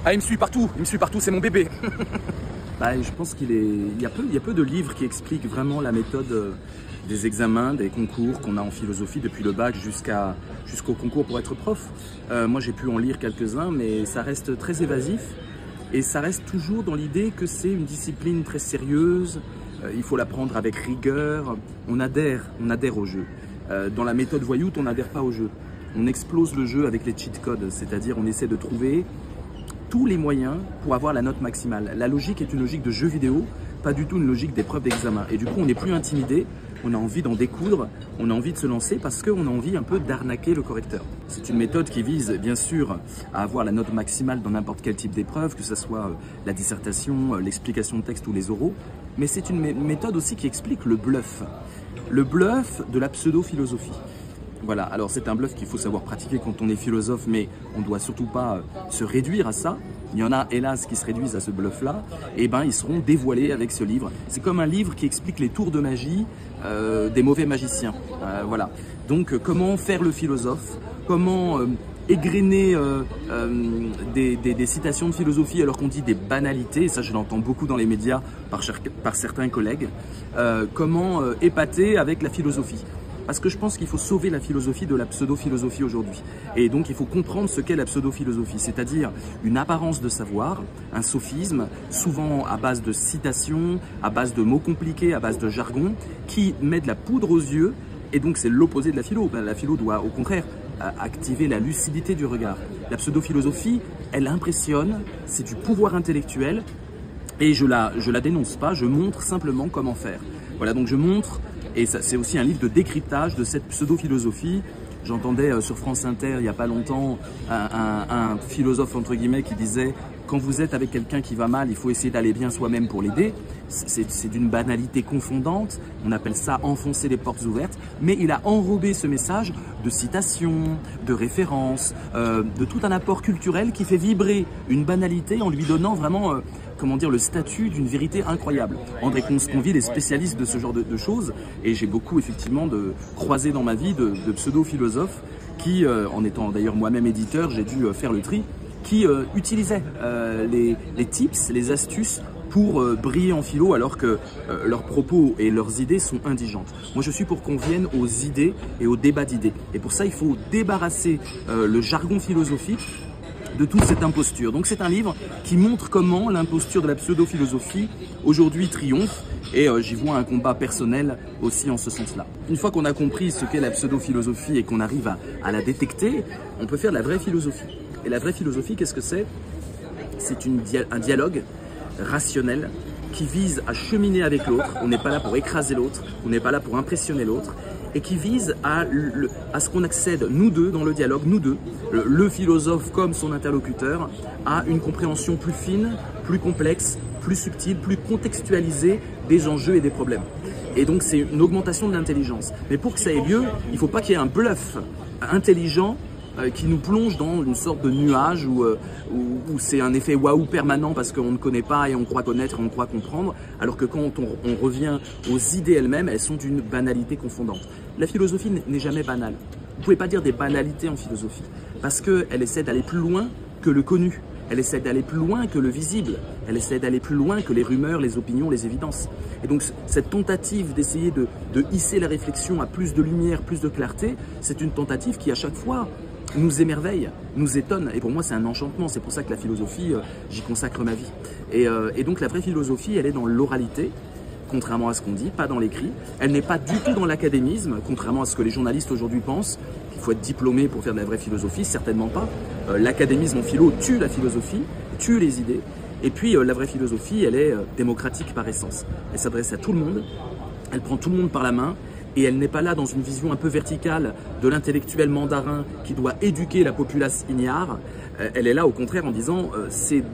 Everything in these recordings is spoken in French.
Ah, il me suit partout, c'est mon bébé. Bah, je pense il y a peu de livres qui expliquent vraiment la méthode des examens, des concours qu'on a en philosophie depuis le bac jusqu'au concours pour être prof. Moi, j'ai pu en lire quelques-uns, mais ça reste très évasif et ça reste toujours dans l'idée que c'est une discipline très sérieuse. Il faut l'apprendre avec rigueur. On adhère au jeu. Dans la méthode voyoute, on n'adhère pas au jeu. On explose le jeu avec les cheat codes, c'est-à-dire on essaie de trouver tous les moyens pour avoir la note maximale. La logique est une logique de jeu vidéo, pas du tout une logique d'épreuve d'examen. Et du coup, on n'est plus intimidé, on a envie d'en découdre, on a envie de se lancer parce qu'on a envie un peu d'arnaquer le correcteur. C'est une méthode qui vise, bien sûr, à avoir la note maximale dans n'importe quel type d'épreuve, que ce soit la dissertation, l'explication de texte ou les oraux. Mais c'est une méthode aussi qui explique le bluff de la pseudo-philosophie. Voilà, alors c'est un bluff qu'il faut savoir pratiquer quand on est philosophe, mais on ne doit surtout pas se réduire à ça. Il y en a, hélas, qui se réduisent à ce bluff-là. Et ben, ils seront dévoilés avec ce livre. C'est comme un livre qui explique les tours de magie des mauvais magiciens. Voilà. Donc, comment faire le philosophe, comment égrener des citations de philosophie alors qu'on dit des banalités, et ça je l'entends beaucoup dans les médias par certains collègues, comment épater avec la philosophie. Parce que je pense qu'il faut sauver la philosophie de la pseudo-philosophie aujourd'hui. Et donc il faut comprendre ce qu'est la pseudo-philosophie, c'est-à-dire une apparence de savoir, un sophisme, souvent à base de citations, à base de mots compliqués, à base de jargon, qui met de la poudre aux yeux, et donc c'est l'opposé de la philo. La philo doit au contraire activer la lucidité du regard. La pseudo-philosophie, elle impressionne, c'est du pouvoir intellectuel, et je la dénonce pas, je montre simplement comment faire. Voilà, donc je montre. Et c'est aussi un livre de décryptage de cette pseudo-philosophie. J'entendais sur France Inter il n'y a pas longtemps un philosophe entre guillemets qui disait « Quand vous êtes avec quelqu'un qui va mal, il faut essayer d'aller bien soi-même pour l'aider ». C'est d'une banalité confondante, on appelle ça enfoncer les portes ouvertes, mais il a enrobé ce message de citations, de références, de tout un apport culturel qui fait vibrer une banalité en lui donnant vraiment comment dire, le statut d'une vérité incroyable. André Consponville est spécialiste de ce genre de choses et j'ai beaucoup effectivement croisé dans ma vie de pseudo-philosophes qui, en étant d'ailleurs moi-même éditeur, j'ai dû faire le tri, qui utilisaient les tips, les astuces pour briller en philo alors que leurs propos et leurs idées sont indigentes. Moi je suis pour qu'on vienne aux idées et au débat d'idées. Et pour ça il faut débarrasser le jargon philosophique de toute cette imposture. Donc c'est un livre qui montre comment l'imposture de la pseudo-philosophie aujourd'hui triomphe et j'y vois un combat personnel aussi en ce sens-là. Une fois qu'on a compris ce qu'est la pseudo-philosophie et qu'on arrive à la détecter, on peut faire la vraie philosophie. Et la vraie philosophie, qu'est-ce que c'est? C'est un dialogue rationnel qui vise à cheminer avec l'autre. On n'est pas là pour écraser l'autre, on n'est pas là pour impressionner l'autre, et qui vise à ce qu'on accède, nous deux, dans le dialogue, nous deux, le philosophe comme son interlocuteur, à une compréhension plus fine, plus complexe, plus subtile, plus contextualisée des enjeux et des problèmes. Et donc c'est une augmentation de l'intelligence. Mais pour que ça ait lieu, il ne faut pas qu'il y ait un bluff intelligent qui nous plonge dans une sorte de nuage où c'est un effet waouh permanent parce qu'on ne connaît pas et on croit connaître et on croit comprendre, alors que quand on revient aux idées elles-mêmes, elles sont d'une banalité confondante. La philosophie n'est jamais banale. Vous ne pouvez pas dire des banalités en philosophie, parce qu'elle essaie d'aller plus loin que le connu, elle essaie d'aller plus loin que le visible, elle essaie d'aller plus loin que les rumeurs, les opinions, les évidences. Et donc cette tentative d'essayer de hisser la réflexion à plus de lumière, plus de clarté, c'est une tentative qui à chaque fois nous émerveille, nous étonne. Et pour moi, c'est un enchantement. C'est pour ça que la philosophie, j'y consacre ma vie. Et donc, la vraie philosophie, elle est dans l'oralité, contrairement à ce qu'on dit, pas dans l'écrit. Elle n'est pas du tout dans l'académisme, contrairement à ce que les journalistes aujourd'hui pensent, qu'il faut être diplômé pour faire de la vraie philosophie. Certainement pas. L'académisme en philo tue la philosophie, tue les idées. Et puis, la vraie philosophie, elle est démocratique par essence. Elle s'adresse à tout le monde. Elle prend tout le monde par la main. Et elle n'est pas là dans une vision un peu verticale de l'intellectuel mandarin qui doit éduquer la populace ignare. Elle est là au contraire en disant c'est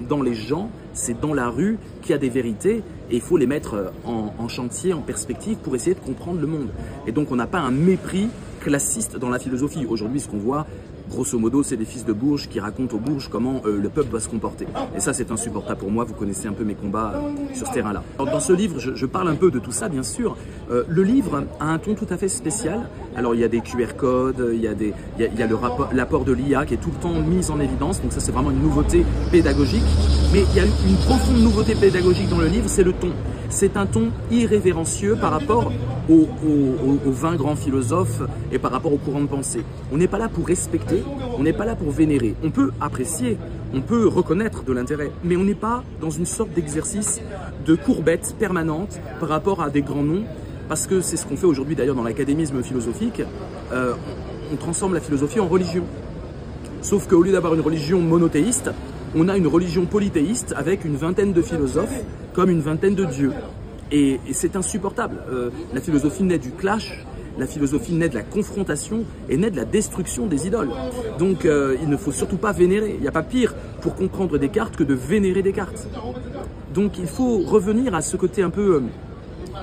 dans les gens, c'est dans la rue qu'il y a des vérités et il faut les mettre en chantier, en perspective pour essayer de comprendre le monde. Et donc on n'a pas un mépris classiste dans la philosophie. Aujourd'hui, ce qu'on voit, grosso modo, c'est des fils de Bourges qui racontent aux Bourges comment le peuple doit se comporter. Et ça, c'est insupportable pour moi. Vous connaissez un peu mes combats sur ce terrain-là. Dans ce livre, je parle un peu de tout ça, bien sûr. Le livre a un ton tout à fait spécial. Alors, il y a des QR codes, il y a l'apport de l'IA qui est tout le temps mis en évidence. Donc ça, c'est vraiment une nouveauté pédagogique. Mais il y a une profonde nouveauté pédagogique dans le livre, c'est le ton. C'est un ton irrévérencieux par rapport aux 20 grands philosophes et par rapport au courant de pensée. On n'est pas là pour respecter, on n'est pas là pour vénérer. On peut apprécier, on peut reconnaître de l'intérêt, mais on n'est pas dans une sorte d'exercice de courbette permanente par rapport à des grands noms, parce que c'est ce qu'on fait aujourd'hui d'ailleurs dans l'académisme philosophique. On transforme la philosophie en religion. Sauf qu'au lieu d'avoir une religion monothéiste, on a une religion polythéiste avec une vingtaine de philosophes comme une vingtaine de dieux. Et c'est insupportable. La philosophie naît du clash, la philosophie naît de la confrontation et naît de la destruction des idoles. Donc il ne faut surtout pas vénérer. Il n'y a pas pire pour comprendre Descartes que de vénérer Descartes. Donc il faut revenir à ce côté un peu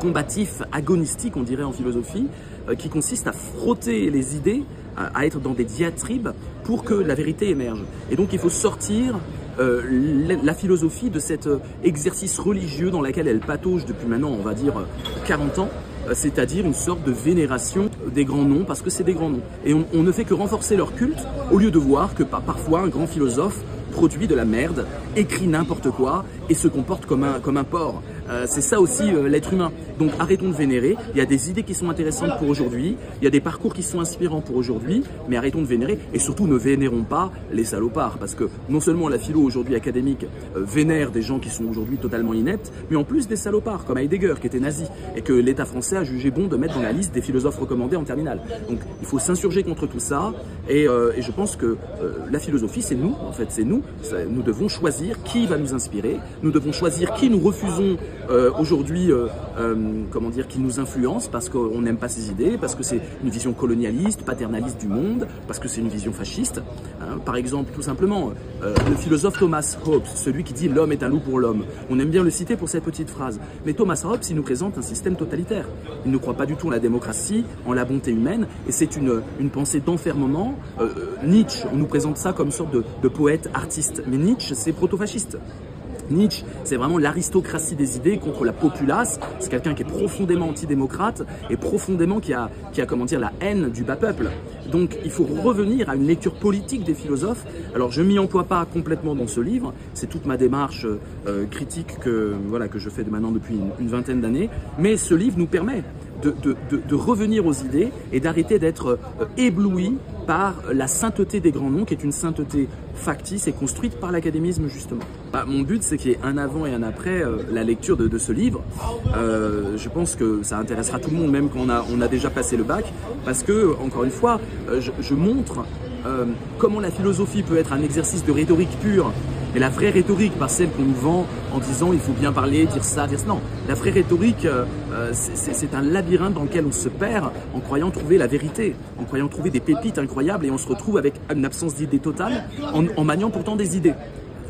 combatif, agonistique, on dirait en philosophie, qui consiste à frotter les idées, à être dans des diatribes pour que la vérité émerge. Et donc il faut sortir la philosophie de cet exercice religieux dans lequel elle patauge depuis maintenant, on va dire, 40 ans, c'est-à-dire une sorte de vénération des grands noms, parce que c'est des grands noms. Et on ne fait que renforcer leur culte, au lieu de voir que parfois un grand philosophe produit de la merde, écrit n'importe quoi et se comporte comme un porc. C'est ça aussi l'être humain. Donc arrêtons de vénérer. Il y a des idées qui sont intéressantes pour aujourd'hui, il y a des parcours qui sont inspirants pour aujourd'hui, mais arrêtons de vénérer et surtout ne vénérons pas les salopards, parce que non seulement la philo aujourd'hui académique vénère des gens qui sont aujourd'hui totalement ineptes, mais en plus des salopards comme Heidegger qui était nazi et que l'État français a jugé bon de mettre dans la liste des philosophes recommandés en terminale. Donc il faut s'insurger contre tout ça et je pense que la philosophie c'est nous, en fait c'est nous. Nous devons choisir qui va nous inspirer, nous devons choisir qui nous refusons aujourd'hui, comment dire, qui nous influence parce qu'on n'aime pas ses idées, parce que c'est une vision colonialiste, paternaliste du monde, parce que c'est une vision fasciste. Par exemple, tout simplement, le philosophe Thomas Hobbes, celui qui dit « l'homme est un loup pour l'homme ». On aime bien le citer pour cette petite phrase. Mais Thomas Hobbes, il nous présente un système totalitaire. Il ne croit pas du tout en la démocratie, en la bonté humaine, et c'est une pensée d'enfermement. Nietzsche, on nous présente ça comme une sorte de poète artiste. Mais Nietzsche, c'est proto-fasciste. Nietzsche, c'est vraiment l'aristocratie des idées contre la populace. C'est quelqu'un qui est profondément antidémocrate et profondément qui a comment dire, la haine du bas peuple. Donc il faut revenir à une lecture politique des philosophes. Alors je m'y emploie pas complètement dans ce livre, c'est toute ma démarche critique que je fais maintenant depuis une vingtaine d'années. Mais ce livre nous permet de revenir aux idées et d'arrêter d'être ébloui par la sainteté des grands noms, qui est une sainteté factice et construite par l'académisme justement. Mon but, c'est qu'il y ait un avant et un après la lecture de ce livre. Je pense que ça intéressera tout le monde, même quand on a déjà passé le bac, parce que, encore une fois, je montre comment la philosophie peut être un exercice de rhétorique pure. Mais la vraie rhétorique, pas celle qu'on nous vend en disant il faut bien parler, dire ça, dire ça. Non, la vraie rhétorique, c'est un labyrinthe dans lequel on se perd en croyant trouver la vérité, en croyant trouver des pépites incroyables et on se retrouve avec une absence d'idées totale en maniant pourtant des idées.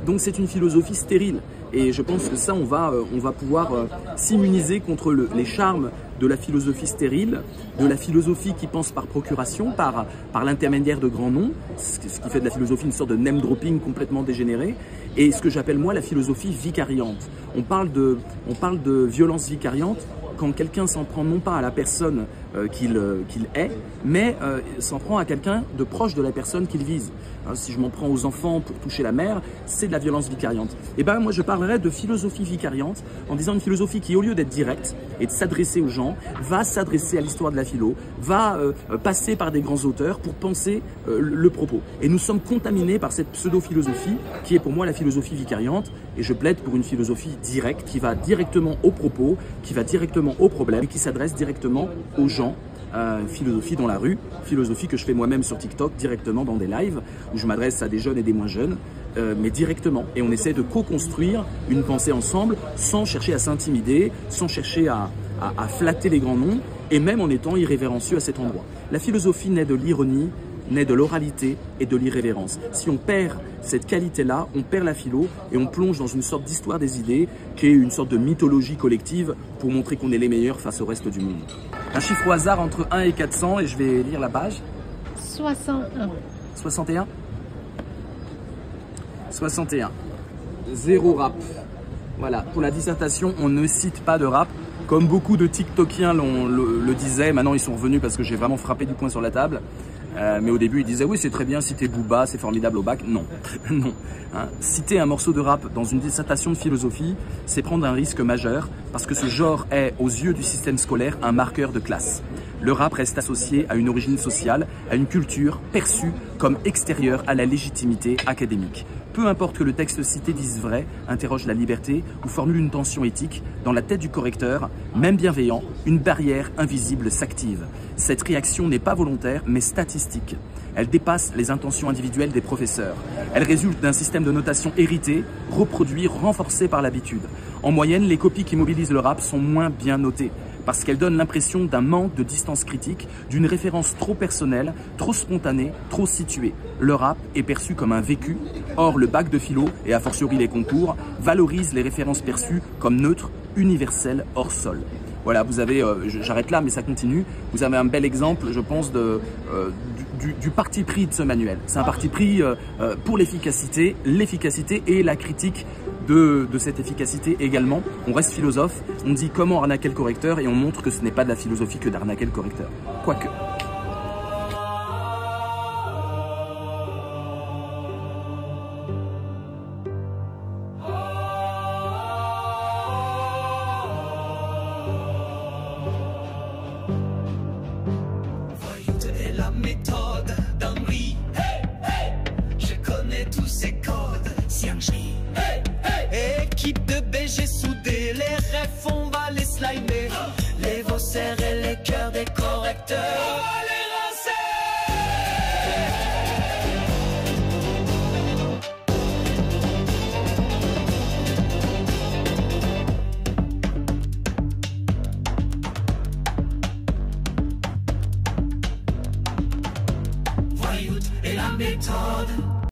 Donc c'est une philosophie stérile et je pense que ça on va pouvoir s'immuniser contre les charmes de la philosophie stérile, de la philosophie qui pense par procuration, par l'intermédiaire de grands noms, ce qui fait de la philosophie une sorte de name dropping complètement dégénéré, et ce que j'appelle moi la philosophie vicariante. On parle de violence vicariante quand quelqu'un s'en prend non pas à la personne qu'il est, mais s'en prend à quelqu'un de proche de la personne qu'il vise. Si je m'en prends aux enfants pour toucher la mère, c'est de la violence vicariante. Et ben moi je parlerais de philosophie vicariante en disant une philosophie qui, au lieu d'être directe et de s'adresser aux gens, va s'adresser à l'histoire de la philo, va passer par des grands auteurs pour penser le propos. Et nous sommes contaminés par cette pseudo-philosophie qui est pour moi la philosophie vicariante, et je plaide pour une philosophie directe qui va directement au propos, qui va directement au problème et qui s'adresse directement aux gens. Philosophie dans la rue, philosophie que je fais moi-même sur TikTok directement dans des lives où je m'adresse à des jeunes et des moins jeunes, mais directement. Et on essaie de co-construire une pensée ensemble sans chercher à s'intimider, sans chercher à flatter les grands noms et même en étant irrévérencieux à cet endroit. La philosophie naît de l'ironie, naît de l'oralité et de l'irrévérence. Si on perd cette qualité-là, on perd la philo et on plonge dans une sorte d'histoire des idées qui est une sorte de mythologie collective pour montrer qu'on est les meilleurs face au reste du monde. Un chiffre au hasard entre 1 et 400 et je vais lire la page. 61. 61. 61. Zéro rap. Voilà, pour la dissertation, on ne cite pas de rap. Comme beaucoup de TikTokiens le disaient, maintenant ils sont revenus parce que j'ai vraiment frappé du poing sur la table. Mais au début, ils disaient oui, c'est très bien, citer Booba, c'est formidable au bac. Non, non. Hein. Citer un morceau de rap dans une dissertation de philosophie, c'est prendre un risque majeur parce que ce genre est, aux yeux du système scolaire, un marqueur de classe. Le rap reste associé à une origine sociale, à une culture perçue comme extérieure à la légitimité académique. Peu importe que le texte cité dise vrai, interroge la liberté ou formule une tension éthique, dans la tête du correcteur, même bienveillant, une barrière invisible s'active. Cette réaction n'est pas volontaire, mais statistique. Elle dépasse les intentions individuelles des professeurs. Elle résulte d'un système de notation hérité, reproduit, renforcé par l'habitude. En moyenne, les copies qui mobilisent le rap sont moins bien notées, parce qu'elles donnent l'impression d'un manque de distance critique, d'une référence trop personnelle, trop spontanée, trop située. Le rap est perçu comme un vécu, or le bac de philo, et a fortiori les concours, valorise les références perçues comme neutres, universelles, hors sol. Voilà, vous avez, j'arrête là, mais ça continue, vous avez un bel exemple, je pense, du parti pris de ce manuel. C'est un parti pris pour l'efficacité et la critique de cette efficacité également. On reste philosophe, on dit comment arnaquer le correcteur et on montre que ce n'est pas de la philosophie que d'arnaquer le correcteur. Quoique. La méthode d'Henri, hey, hey. Je connais tous ces codes, Siangri, hey, hey. Équipe de BG soudée, les refs on va les slimer, les vocères et les cœurs des correcteurs, on va les rincer. Et la méthode